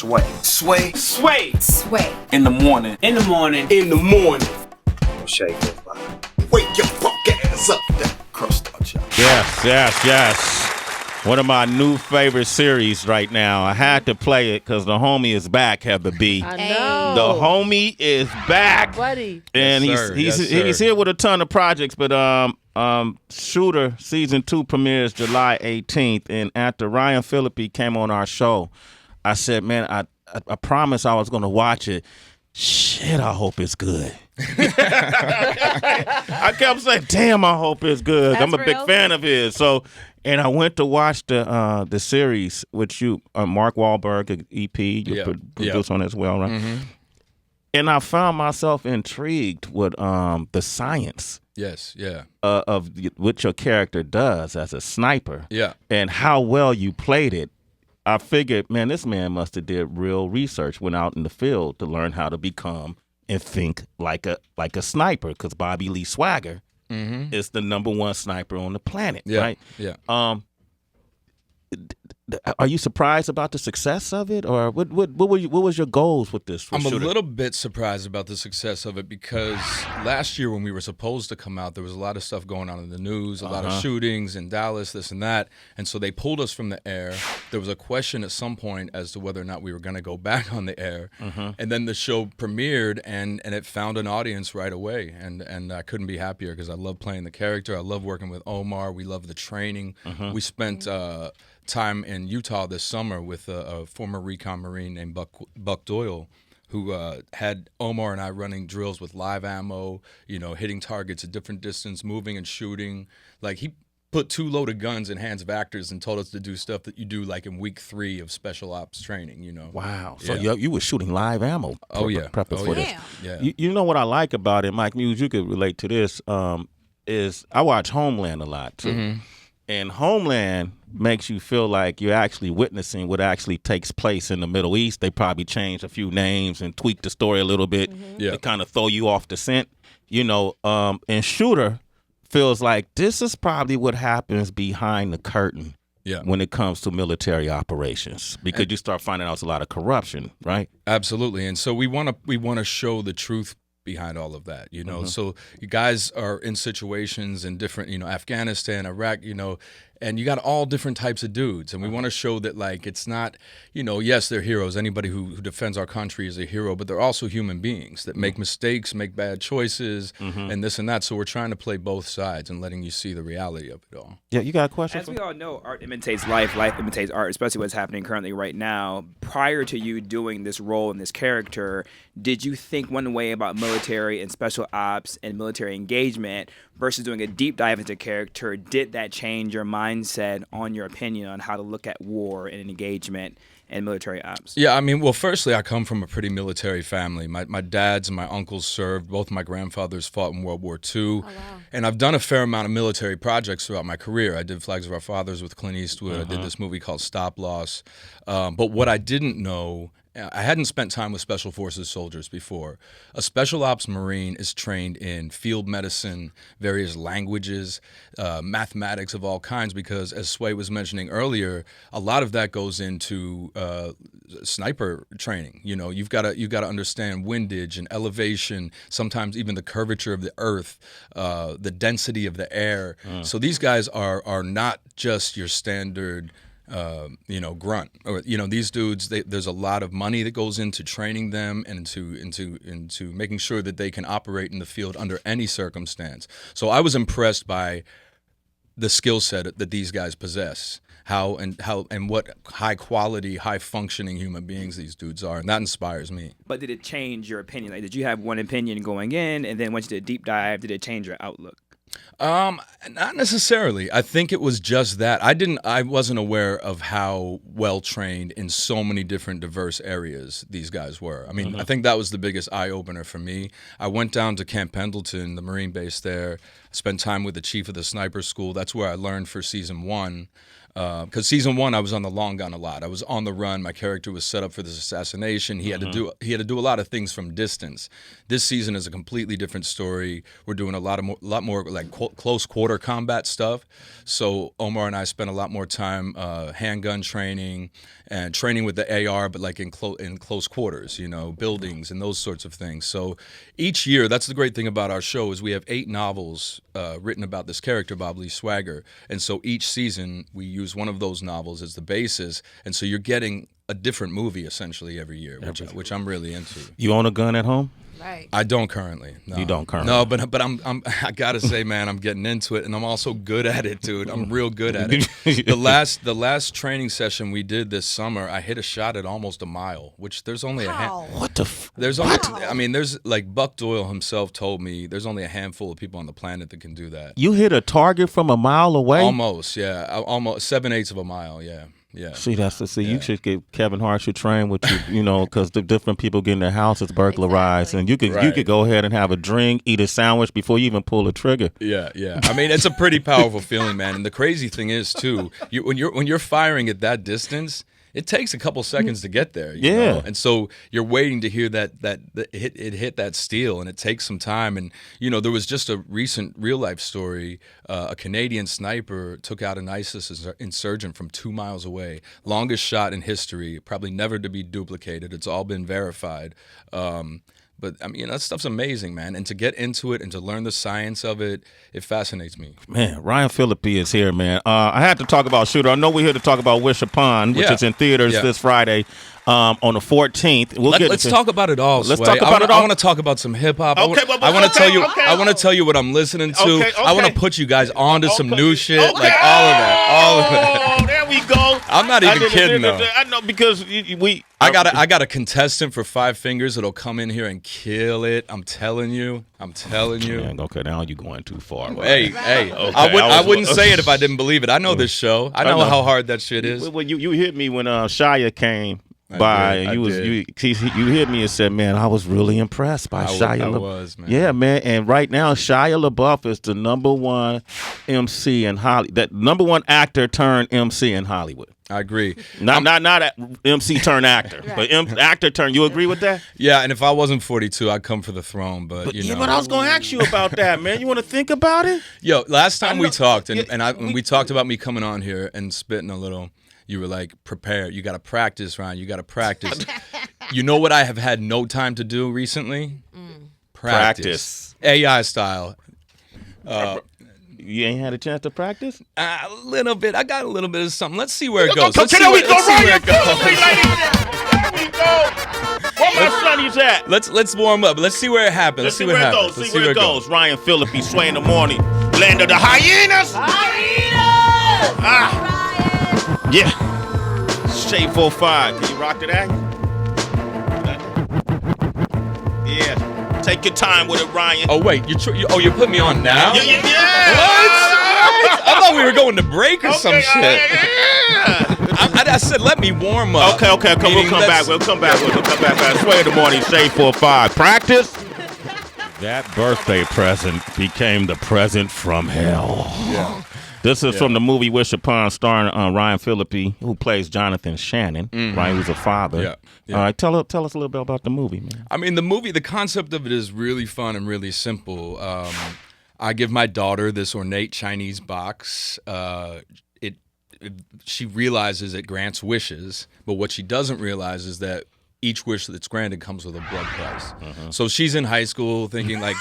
Sway. Sway. Sway. Sway. In the morning. In the morning. In the morning. Shake it, body. Wake your punk ass up. That crust out, y'all. Yes. One of my new favorite series right now. I had to play it because the homie is back, Heather B. I know. The homie is back. Buddy. And he's here with a ton of projects, but Shooter Season 2 premieres July 18th. And after Ryan Phillippe came on our show, I said, man, I promised I was going to watch it. Shit, I hope it's good. I kept saying, damn, I hope it's good. That's I'm a big real? fan of his. So, and I went to watch the series with you, Mark Wahlberg, EP, you producer on it as well, right? Mm-hmm. And I found myself intrigued with the science. Yes, yeah. Of what your character does as a sniper. Yeah. And how well you played it. I figured, man, this man must have did real research, went out in the field to learn how to become and think like a sniper, because Bobby Lee Swagger is the #1 sniper on the planet, right? Yeah. Are you surprised about the success of it, or what was your goals with this? I'm a little bit surprised about the success of it because last year when we were supposed to come out, there was a lot of stuff going on in the news, a lot of shootings in Dallas, this and that, and so they pulled us from the air. There was a question at some point as to whether or not we were going to go back on the air, and then the show premiered, and it found an audience right away, and I couldn't be happier because I love playing the character. I love working with Omar. We love the training. We spent time in Utah this summer with a former recon Marine named Buck Doyle, who had Omar and I running drills with live ammo, hitting targets at different distance, moving and shooting. Like, he put 2 loaded guns in hands of actors and told us to do stuff that you do like in week 3 of special ops training, Wow. So you were shooting live ammo. Prepping for this. Yeah. You know what I like about it, Mike Muse, you could relate to this, is I watch Homeland a lot, too. And Homeland makes you feel like you're actually witnessing what actually takes place in the Middle East. They probably changed a few names and tweaked the story a little bit to kind of throw you off the scent. And Shooter feels like this is probably what happens behind the curtain when it comes to military operations, because you start finding out there's a lot of corruption, right? Absolutely. And so we want to show the truth behind all of that, So you guys are in situations in different, Afghanistan, Iraq, and you got all different types of dudes. And we want to show that, like, it's not, yes, they're heroes. Anybody who defends our country is a hero, but they're also human beings that make mistakes, make bad choices, and this and that. So we're trying to play both sides and letting you see the reality of it all. Yeah, you got a question? As we all know, art imitates life, life imitates art, especially what's happening currently right now. Prior to you doing this role in this character, did you think one way about military and special ops and military engagement versus doing a deep dive into character? Did that change your mindset on your opinion on how to look at war and engagement and military ops? Yeah, I mean, well, firstly, I come from a pretty military family. My dads and my uncles served. Both my grandfathers fought in World War II. Oh, wow. And I've done a fair amount of military projects throughout my career. I did Flags of Our Fathers with Clint Eastwood. I did this movie called Stop Loss. But what I didn't know, I hadn't spent time with Special Forces soldiers before. A Special Ops Marine is trained in field medicine, various languages, mathematics of all kinds, because as Sway was mentioning earlier, a lot of that goes into sniper training. You've got to understand windage and elevation, sometimes even the curvature of the earth, the density of the air. So these guys are not just your standard grunt, or these dudes. There's a lot of money that goes into training them and into making sure that they can operate in the field under any circumstance. So I was impressed by the skill set that these guys possess, how and what high quality, high functioning human beings these dudes are, and that inspires me. But did it change your opinion? Like, did you have one opinion going in, and then once you did a deep dive, did it change your outlook? Not necessarily. I think it was just that I wasn't aware of how well trained in so many different diverse areas these guys were. I mean, I think that was the biggest eye opener for me. I went down to Camp Pendleton, the Marine base there, spent time with the chief of the sniper school. That's where I learned for season 1. Because season 1, I was on the long gun a lot. I was on the run. My character was set up for this assassination. He had to do a lot of things from distance. This season is a completely different story. We're doing a lot more like close quarter combat stuff. So Omar and I spent a lot more time handgun training and training with the AR, but like in close quarters, you know, buildings and those sorts of things. So each year, that's the great thing about our show is we have 8 novels written about this character, Bob Lee Swagger. And so each season we use one of those novels as the basis. And so you're getting a different movie essentially every year, which I'm really into. You own a gun at home? Right. I don't currently. No. You don't currently? No, but I gotta say, man, I'm getting into it, and I'm also good at it, dude. I'm real good at it. The last training session we did this summer, I hit a shot at almost a mile, which there's only a What the? there's only I mean, there's like Buck Doyle himself told me there's only a handful of people on the planet that can do that. You hit a target from a mile away? Almost, yeah, almost 7/8 of a mile, yeah. Yeah. See, you should get Kevin Hart should train with you, you know, because the different people get in their houses burglarized, and you could go ahead and have a drink, eat a sandwich before you even pull the trigger. Yeah. I mean, it's a pretty powerful feeling, man. And the crazy thing is, too, when you're firing at that distance, it takes a couple seconds to get there. You know? And so you're waiting to hear that it hit that steel, and it takes some time. And, you know, there was just a recent real-life story. A Canadian sniper took out an ISIS insurgent from 2 miles away. Longest shot in history, probably never to be duplicated. It's all been verified. But, I mean, that stuff's amazing, man. And to get into it and to learn the science of it, it fascinates me. Man, Ryan Phillippe is here, man. I had to talk about Shooter. I know we're here to talk about Wish Upon, which is in theaters this Friday on the 14th. Let's talk about it all, Let's Sway. talk about it all. I want to talk about some hip-hop. I want to tell you what I'm listening to. Okay. I want to put you guys onto some new shit, like all of that. Oh, there we go. I'm not even kidding, though. I know, because I got a contestant for 5 Fingers that'll come in here and kill it. I'm telling you. Man, okay, now you're going too far. Hey, I wouldn't say it if I didn't believe it. I know this show. I know how hard that shit is. Well, you hit me when Shia came by, and you hit me and said, "Man, I was really impressed by Shia." I was, man. Yeah, man. And right now, Shia Labeouf is the #1 MC in Hollywood. That #1 actor turned MC in Hollywood. I agree. Not MC turn actor, but actor turn. You agree with that? Yeah, and if I wasn't 42, I'd come for the throne. But you know. But I was going to ask you about that, man. You want to think about it? Yo, last time we talked, when we talked about me coming on here and spitting a little, you were like, prepare. You got to practice, Ryan. You got to practice. You know what I have had no time to do recently? Practice. AI style. You ain't had a chance to practice? A little bit. I got a little bit of something. Let's see where it goes. There we go. Where my sonny's at? Let's warm up. Let's see where it happens. Let's see where it happens. See where it goes. Ryan Phillippe, Sway in the morning. Land of the hyenas. Yeah. Shade 45. Can you rock to that? Yeah. Take your time with it, Ryan. Oh wait, you put me on now? Yeah. What? I thought we were going to break or some shit. Yeah. I said let me warm up. Okay. We'll come back. We'll come back. Sway in the morning. Shade 45. Practice. That birthday present became the present from hell. Yeah. This is from the movie Wish Upon, starring Ryan Phillippe, who plays Jonathan Shannon, right? Who's a father. Yeah. All right, tell us a little bit about the movie, man. I mean, the concept of it is really fun and really simple. I give my daughter this ornate Chinese box. She realizes it grants wishes, but what she doesn't realize is that each wish that's granted comes with a blood price. So she's in high school thinking like,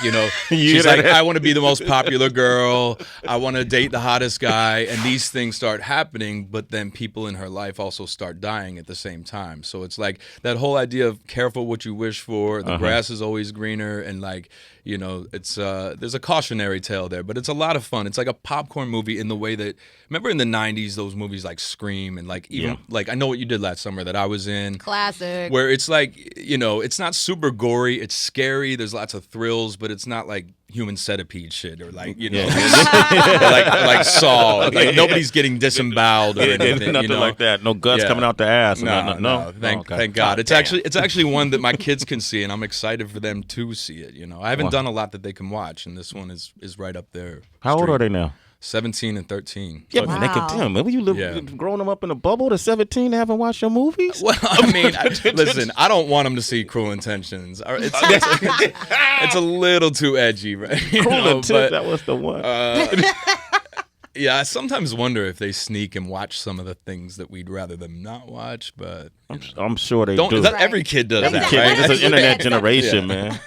she's like, I want to be the most popular girl. I want to date the hottest guy. And these things start happening, but then people in her life also start dying at the same time. So it's like that whole idea of careful what you wish for. The grass is always greener. And like, it's there's a cautionary tale there, but it's a lot of fun. It's like a popcorn movie in the way that, remember in the 90s, those movies like Scream and like even like I Know What You Did Last Summer that I was in. Classic. Where it's like, it's not super gory. It's scary. There's lots of thrills, but it's not like human centipede shit or like, like Saw. Like nobody's getting disemboweled or anything. Nothing like that. No guts coming out the ass. No. Thank God. It's actually one that my kids can see, and I'm excited for them to see it. I haven't done a lot that they can watch, and this one is right up there. How old are they now? 17 and 13. Yeah, man, they can tell. Man, you growing them up in a bubble to 17, they haven't watched your movies? Well, I mean, listen, I don't want them to see Cruel Intentions. It's a little too edgy, right? Cruel Intentions, that was the one. Yeah, I sometimes wonder if they sneak and watch some of the things that we'd rather them not watch, but I'm sure they do. Every kid does that, kid, right? It's an internet generation, man.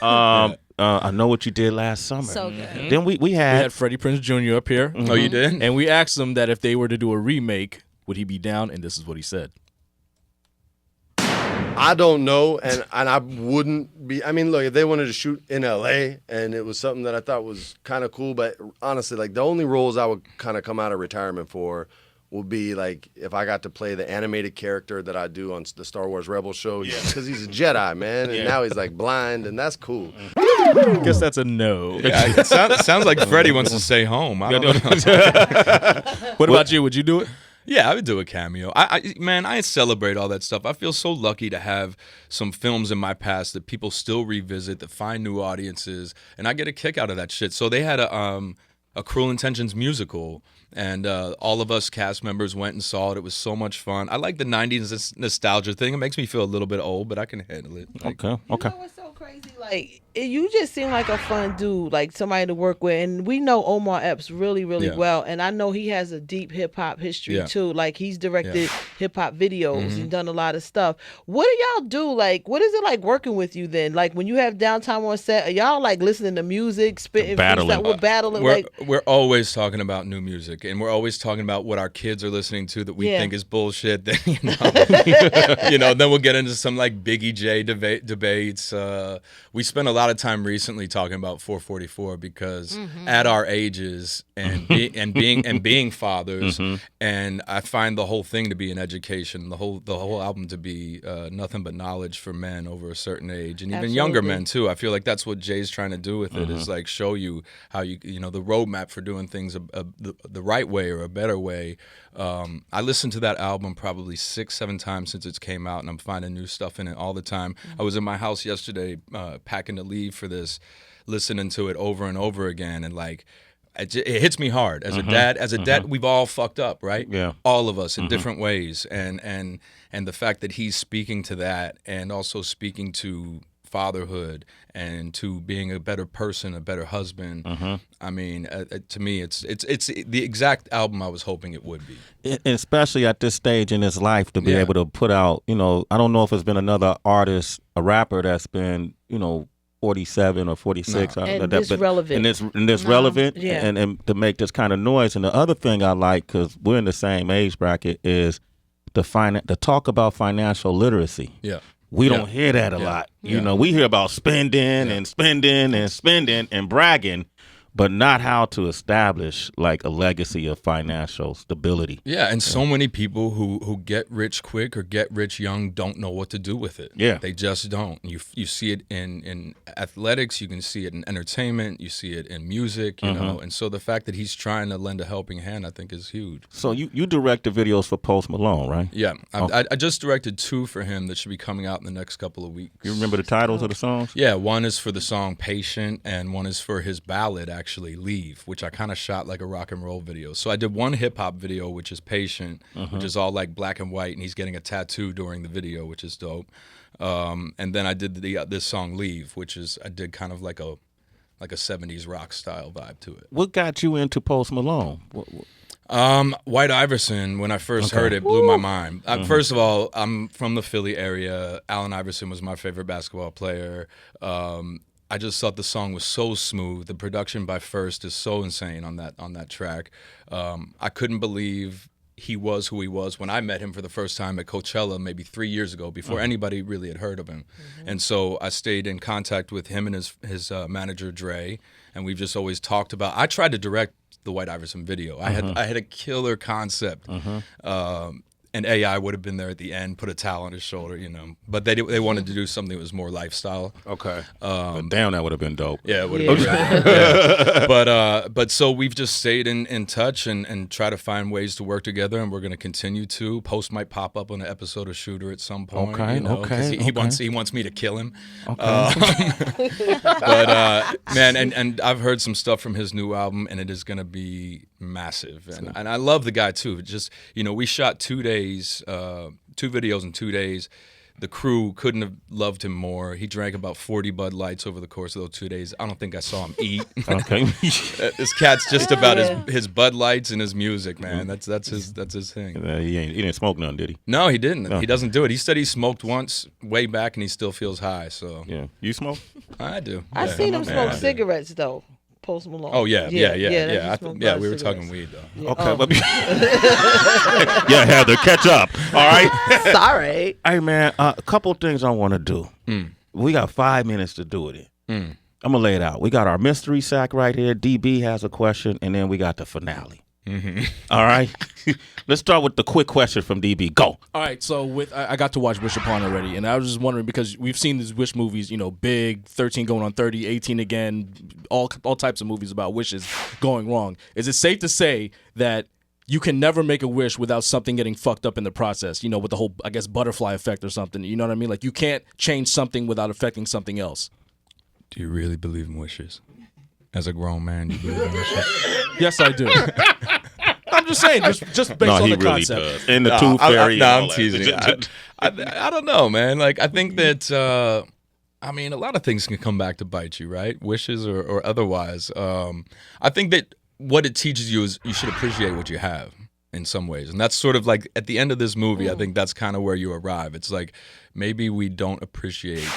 I know what you did last summer. So good. Then we had Freddie Prinze Jr. up here. Oh, you did? And we asked him that if they were to do a remake, would he be down? And this is what he said. I don't know, and I wouldn't be. I mean, look, if they wanted to shoot in L.A. and it was something that I thought was kind of cool, but honestly, like the only roles I would kind of come out of retirement for would be like if I got to play the animated character that I do on the Star Wars Rebels show, because he's a Jedi, man, and now he's like blind, and that's cool. I guess that's a no. Yeah, it sounds like Freddie wants to stay home. I don't know. What about you? Would you do it? Yeah, I would do a cameo. I celebrate all that stuff. I feel so lucky to have some films in my past that people still revisit, that find new audiences, and I get a kick out of that shit. So they had a Cruel Intentions musical, and all of us cast members went and saw it. It was so much fun. I like the 90s nostalgia thing. It makes me feel a little bit old, but I can handle it. Okay. You know what's so crazy? Like, you just seem like a fun dude, like somebody to work with. And we know Omar Epps really, really well. And I know he has a deep hip-hop history, too. Like, he's directed hip-hop videos and done a lot of stuff. What do y'all do? Like, what is it like working with you then? Like, when you have downtime on set, are y'all, like, listening to music, spitting? Battling. We're battling. We're always talking about new music, and we're always talking about what our kids are listening to that we think is bullshit. Then, then we'll get into some, like, Biggie J debates. We spent a lot of time recently talking about 444 because at our ages and being fathers, and I find the whole thing to be an education, the whole album to be nothing but knowledge for men over a certain age, and even younger men too. I feel like that's what Jay's trying to do with it, is like show you how the roadmap for doing things the right way or a better way. I listened to that album probably 6-7 times since it came out, and I'm finding new stuff in it all the time. I was in my house yesterday packing to leave for this, listening to it over and over again, and like it hits me hard as a dad. As a dad, we've all fucked up, right? Yeah, all of us in different ways, and the fact that he's speaking to that and also speaking to fatherhood and to being a better person, a better husband. I mean, to me, it's the exact album I was hoping it would be. And especially at this stage in his life, to be able to put out, I don't know if it's been another artist, a rapper that's been, 47 or 46. No. And this relevant. And this relevant, and to make this kind of noise. And the other thing I like, because we're in the same age bracket, is the talk about financial literacy. Yeah. We don't hear that a lot. We hear about spending and spending and spending and bragging, but not how to establish like a legacy of financial stability. Yeah, and so many people who get rich quick or get rich young don't know what to do with it. Yeah. They just don't. You see it in athletics, you can see it in entertainment, you see it in music, you know. And so the fact that he's trying to lend a helping hand, I think, is huge. So you directed videos for Post Malone, right? Yeah. I just directed 2 for him that should be coming out in the next couple of weeks. You remember the titles of the songs? Yeah, one is for the song Patient, and one is for his ballad, actually, Leave, which I kind of shot like a rock and roll video. So I did one hip-hop video, which is Patient, which is all like black and white, and he's getting a tattoo during the video, which is dope. And then I did this song Leave, which is, I did kind of like a 70s rock style vibe to it. What got you into Post Malone? White Iverson, when I first heard it, blew my mind. First of all, I'm from the Philly area. Allen Iverson was my favorite basketball player. I just thought the song was so smooth. The production by First is so insane on that track. I couldn't believe he was who he was when I met him for the first time at Coachella maybe 3 years ago, before anybody really had heard of him. And so I stayed in contact with him and his manager Dre, and we've just always talked about. I tried to direct the White Iverson video. I had a killer concept. And AI would have been there at the end, put a towel on his shoulder, But they wanted to do something that was more lifestyle. Okay. Damn, that would have been dope. Yeah, it would have been great. Yeah. But so we've just stayed in touch and try to find ways to work together, and we're going to continue to. Post might pop up on an episode of Shooter at some point. Okay. He wants me to kill him. Okay. But man, and I've heard some stuff from his new album, and it is going to be, massive, and I love the guy too. Just we shot 2 days, 2 videos in 2 days. The crew couldn't have loved him more. He drank about 40 Bud Lights over the course of those 2 days. I don't think I saw him eat. Okay. This cat's just about his Bud Lights and his music, man. That's his thing. He didn't smoke none, did he? No, he didn't. No. He doesn't do it. He said he smoked once way back, and he still feels high. So yeah, you smoke? I do. I seen him smoke cigarettes though. Post Malone. Oh yeah. We were cigarettes. talking weed though. Yeah. Okay, yeah, Heather, catch up. All right. Sorry. Hey man, a couple things I want to do. We got 5 minutes to do it in. I'm gonna lay it out. We got our mystery sack right here. DB has a question, and then we got the finale. All right. Let's start with the quick question from DB. Go. All right, so I got to watch Wish Upon already, and I was just wondering because we've seen these Wish movies, Big, 13 going on 30, 18 again, all types of movies about wishes going wrong. Is it safe to say that you can never make a wish without something getting fucked up in the process, with the whole, I guess, butterfly effect or something, you know what I mean? Like you can't change something without affecting something else. Do you really believe in wishes? As a grown man, do you believe in wishes? Yes, I do. I'm just saying, just based on the concept. Does. And the tooth fairy. I'm teasing. I don't know, man. Like I think that a lot of things can come back to bite you, right? Wishes or otherwise. I think that what it teaches you is you should appreciate what you have in some ways, and that's sort of like at the end of this movie. I think that's kind of where you arrive. It's like maybe we don't appreciate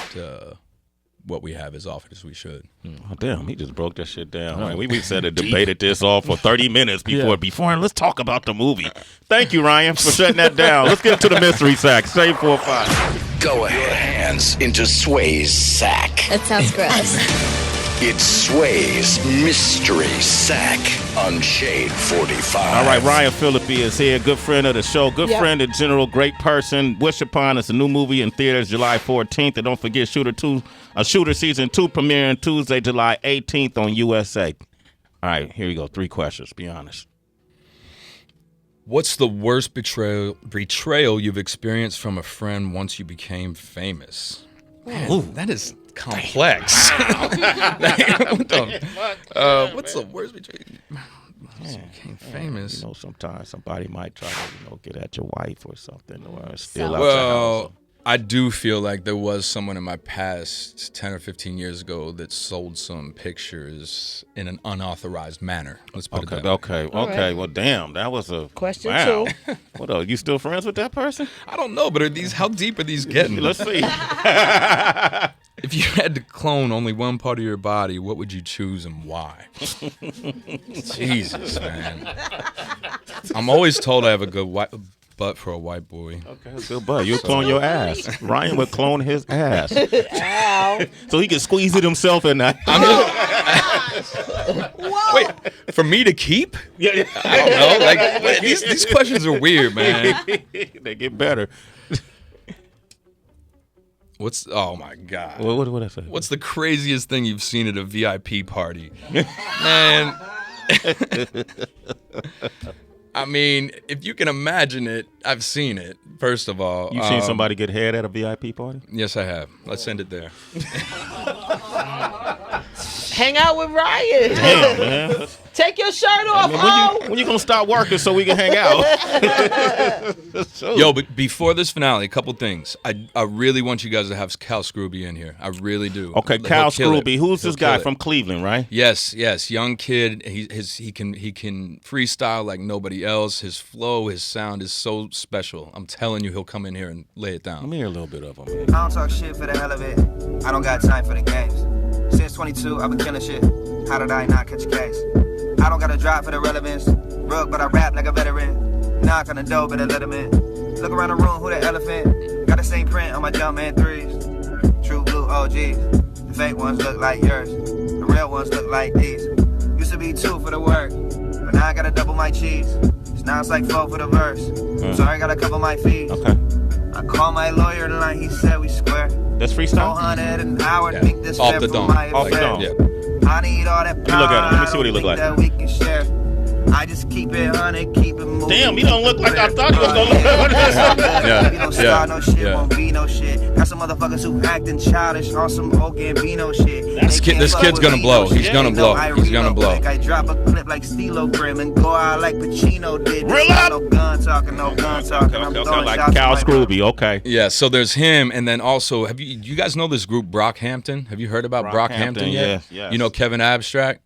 what we have as often as we should. Oh, damn, he just broke that shit down. Man, we said it, debated this all for 30 minutes before, and let's talk about the movie. Thank you, Ryan, for shutting that down. Let's get to the mystery sack. Save 4 or 5. Go ahead. Your hands into Sway's sack. That sounds gross. It's Sway's Mystery Sack on Shade 45. All right, Ryan Phillippe is here, good friend of the show, good friend in general, great person. Wish Upon us, a new movie in theaters July 14th. And don't forget Shooter Season 2 premiering Tuesday, July 18th on USA. All right, here you go. 3 questions. Be honest. What's the worst betrayal you've experienced from a friend once you became famous? Man, that is complex. What's the worst betrayal? Once you became famous. Sometimes somebody might try to, get at your wife or something, or steal out your house. I do feel like there was someone in my past 10 or 15 years ago that sold some pictures in an unauthorized manner. Let's put it that way. Okay. Right. Well, damn, that was a question. Wow. 2. What else? You still friends with that person? I don't know, but how deep are these getting? Let's see. If you had to clone only one part of your body, what would you choose and why? Jesus, man. I'm always told I have a good butt for a white boy. Okay, good butt. You'll clone your ass. Ryan would clone his ass. Ow. So he can squeeze it himself in that. Wait, for me to keep? Yeah. I don't know. Like these questions are weird, man. They get better. Oh my God. What I say? What's the craziest thing you've seen at a VIP party? Man. I mean, if you can imagine it, I've seen it, first of all. You seen somebody get head at a VIP party? Yes, I have. Let's send it there. Hang out with Ryan. Damn, man. Take your shirt off, when you gonna stop working so we can hang out? Yo, but before this finale, a couple things. I really want you guys to have Cal Scrooby in here. I really do. Okay, Cal Scrooby. Who's this guy from Cleveland, right? Yes. Young kid. He can freestyle like nobody else. His flow, his sound is so special. I'm telling you, he'll come in here and lay it down. Let me hear a little bit of him. Man. I don't talk shit for the hell of it. I don't got time for the games. Since 22, I've been killing shit. How did I not catch a case? I don't got a drive for the relevance. Rug, but I rap like a veteran. Knock on the door, but I let him in. Look around the room, who the elephant? Got the same print on my Jumpman 3s. True blue OGs. The fake ones look like yours. The real ones look like these. Used to be 2 for the work, but now I gotta double my cheese. So now it's like 4 for the verse. So I gotta cover my fees. Okay. I call my lawyer tonight, he said we square. That's freestyle? 400 an hour, think this off fair the for dome. my Off the affair. dome. Yeah. I need all that Let me look at him. Let me see what he look like. that we can share. I just keep it 100, keep it moving. Damn, he don't look like I thought he was gonna look like. We don't start no shit, won't be no shit. Got some motherfuckers who acting childish on some old Gambino shit. This kid's gonna blow. He's gonna blow. He's gonna blow. I drop a clip like Stilo Grim and go out like Pacino did. Real up? No gun talking, no gun talking. I'm throwing like shots Cal at my Scrooby, okay. Yeah, so there's him, and then also, have you guys know this group Brockhampton? Have you heard about Brockhampton yet? Yes. You know Kevin Abstract?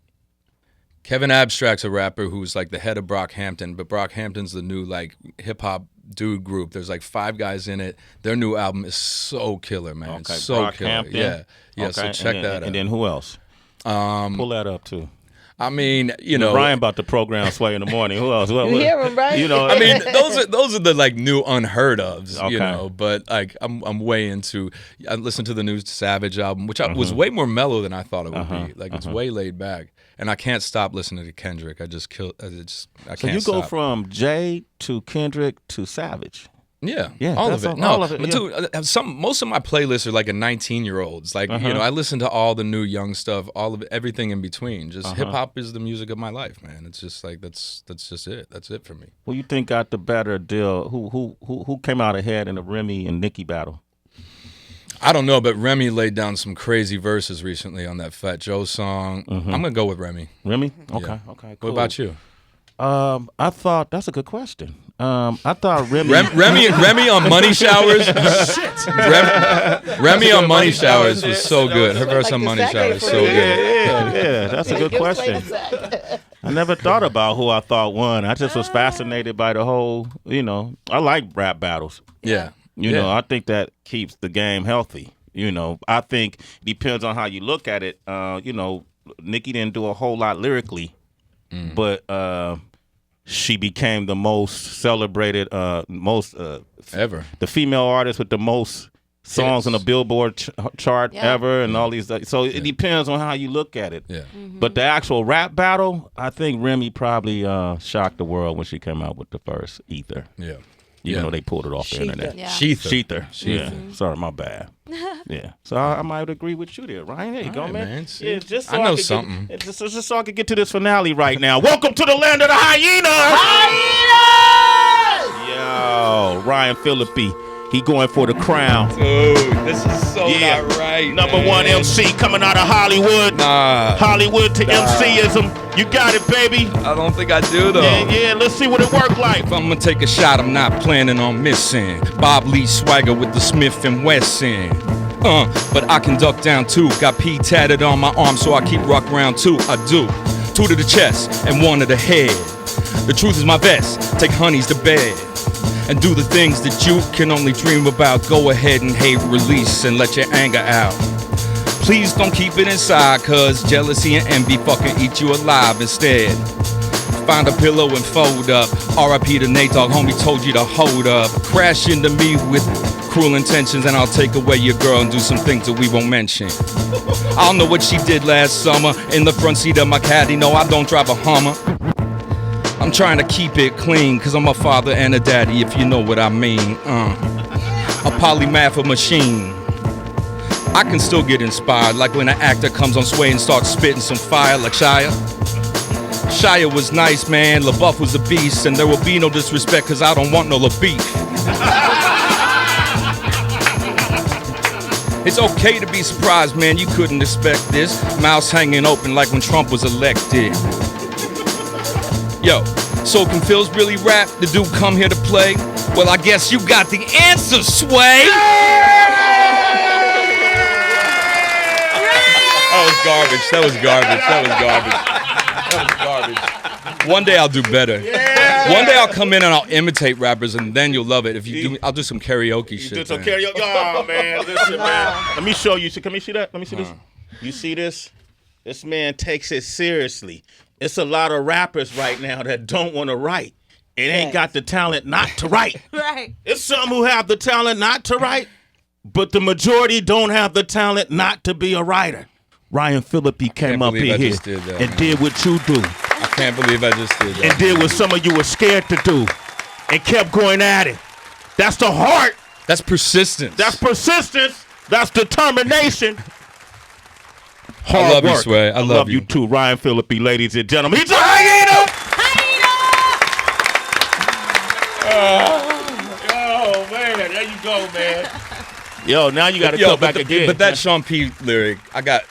Kevin Abstract's a rapper who's like the head of Brockhampton, but Brockhampton's the new like hip hop dude group. There's like 5 guys in it. Their new album is so killer, man. Okay, So killer. Yeah. Yeah, okay. So check that out. And then who else? Pull that up too. I mean, you know, Ryan about to program Sway in the morning. Who else? You hear him, right? You know, I mean, those are the like new unheard ofs, Okay. you know. But like, I'm way into. I listened to the new Savage album, which was way more mellow than I thought it would be. Like it's way laid back, and I can't stop listening to Kendrick. I can't. So you go from Jay to Kendrick to Savage. Yeah, Yeah, all that's of it. all of it, but yeah. dude, most of my playlists are like a 19-year-olds. Like you know, I listen to all the new young stuff, all of it, everything in between. Just hip hop is the music of my life, man. It's just like that's just it. That's it for me. Who you think got the better deal? Who came out ahead in the Remy and Nicki battle? I don't know, but Remy laid down some crazy verses recently on that Fat Joe song. I'm gonna go with Remy. Remy? Okay, Yeah. okay. Cool. What about you? I thought that's a good question. I thought Remy Remy on Money Showers. Remy on Money Showers was so good. Her verse on Money Showers was so good. Yeah, that's a good question. I never thought about who I thought won. I just was fascinated by the whole, you know, I like rap battles. Yeah. You know, I think that keeps the game healthy. You know, I think it depends on how you look at it. You know, Nicki didn't do a whole lot lyrically, but she became the most celebrated, Ever. the female artist with the most songs on the Billboard chart ever, and all these. So it depends on how you look at it. Yeah. But the actual rap battle, I think Remy probably shocked the world when she came out with the first Ether. Yeah. Even though they pulled it off the internet. Yeah. Sheether. Yeah. Sorry, my bad. Yeah. So I might agree with you there, Ryan. There you go, right, man. See? Yeah, just so I know could something. just so I can get to this finale right now. Welcome to the land of the hyenas. Yo, Ryan Phillippe. He going for the crown. Dude, this is so not right. Number man. 1 MC coming out of Hollywood. Nah. Hollywood to MCism. You got it, baby. I don't think I do, though. Yeah, let's see what it worked like. If I'm gonna take a shot, I'm not planning on missing. Bob Lee swagger with the Smith and Wesson. But I can duck down too. Got P tatted on my arm, so I keep rock round too. I do. 2 to the chest and 1 to the head. The truth is my best. Take honeys to bed. And do the things that you can only dream about. Go ahead and hate release and let your anger out. Please don't keep it inside, cause jealousy and envy fucking eat you alive instead. Find a pillow and fold up. R.I.P. to Nate Dogg, homie told you to hold up. Crash into me with cruel intentions, and I'll take away your girl and do some things that we won't mention. I don't know what she did last summer in the front seat of my caddy. No, I don't drive a Hummer. I'm trying to keep it clean, cause I'm a father and a daddy, if you know what I mean. A polymath machine. I can still get inspired, like when an actor comes on Sway and starts spitting some fire like Shia. Shia was nice, man. Labeouf was a beast, and there will be no disrespect, cause I don't want no LaBeef. It's okay to be surprised, man. You couldn't expect this. Mouths hanging open like when Trump was elected. Yo, so can Phil's really rap? The dude come here to play? Well, I guess you got the answer, Sway. That was garbage. One day I'll do better. One day I'll come in and I'll imitate rappers, and then you'll love it. If you do, I'll do some karaoke shit. Do some karaoke. Oh man, listen, man. Let me show you. Can we see that? Let me see this. You see this? This man takes it seriously. It's a lot of rappers right now that don't want to write. It ain't got the talent not to write. Right. It's some who have the talent not to write, but the majority don't have the talent not to be a writer. Ryan Phillippe came up in here and did what you do. I can't believe I just did that. And did what some of you were scared to do and kept going at it. That's the heart. That's persistence. That's persistence. That's determination. Hard I love work. you, Sway. I love you too, Ryan Phillippe, ladies and gentlemen. He's a hyena! Oh man, there you go, man. Yo, now you got to come back again. But that Sean P lyric, I got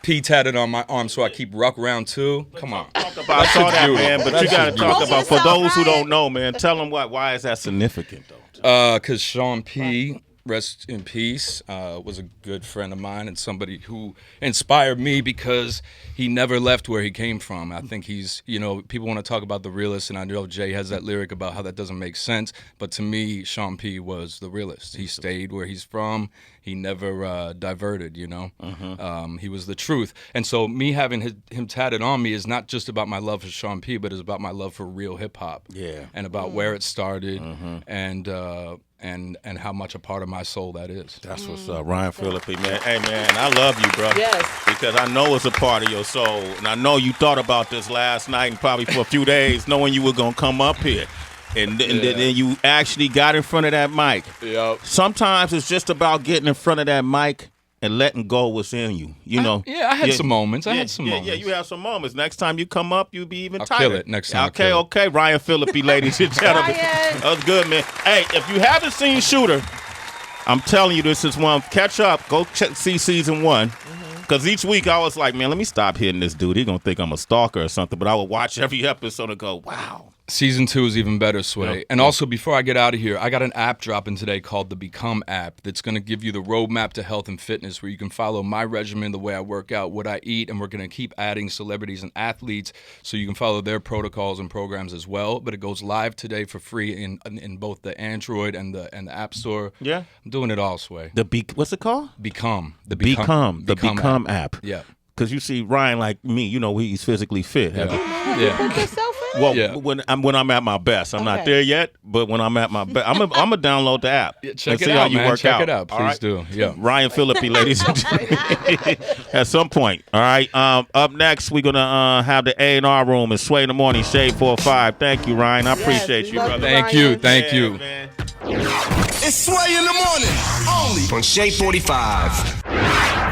P tatted on my arm, so I keep rock round too. Come on. I saw that, man, but you got to talk about, for those who don't know, man, tell them why is that significant, though? Because Sean P., rest in peace, was a good friend of mine and somebody who inspired me because he never left where he came from. I think he's, people want to talk about the realist, and I know Jay has that lyric about how that doesn't make sense, but to me, Sean P. was the realist. He stayed where he's from. He never diverted, He was the truth. And so me having him tatted on me is not just about my love for Sean P., but it's about my love for real hip-hop. Yeah. And about where it started and how much a part of my soul that is. That's what's up, Ryan Phillippe, man. Hey, man, I love you, bro. Yes. Because I know it's a part of your soul, and I know you thought about this last night and probably for a few days, knowing you were gonna come up here, and then you actually got in front of that mic. Yep. Sometimes it's just about getting in front of that mic and letting go what's in you. I had some moments. I had some moments. Yeah, you have some moments. Next time you come up, you'll be even I'll tighter. kill it next time. Okay. Ryan Phillippe, ladies and gentlemen. That was good, man. Hey, if you haven't seen Shooter, I'm telling you, this is one. Catch up. Go see season 1. Because each week I was like, man, let me stop hitting this dude. He's going to think I'm a stalker or something. But I would watch every episode and go, wow. Season 2 is even better, Sway. Yep. And also, before I get out of here, I got an app dropping today called the Become app that's going to give you the roadmap to health and fitness, where you can follow my regimen, the way I work out, what I eat, and we're going to keep adding celebrities and athletes so you can follow their protocols and programs as well. But it goes live today for free in both the Android and the App Store. Yeah. I'm doing it all, Sway. What's it called? Become. The Become app. Yeah. Because you see, Ryan, like me, he's physically fit. Yeah. Put yourself in? Well, when I'm at my best, I'm not there yet. But when I'm at my best, I'm gonna download the app. Yeah, check and it see out, how you man. work Check out. it out, please All right? do. Yeah, Ryan Phillippe, ladies and gentlemen, at some point. All right. Up next, we're gonna have the A&R room and Sway in the Morning, Shade 4-5. Thank you, Ryan. I appreciate you, brother. Thank you. Thank you. Man. It's Sway in the Morning, only On Shade 45.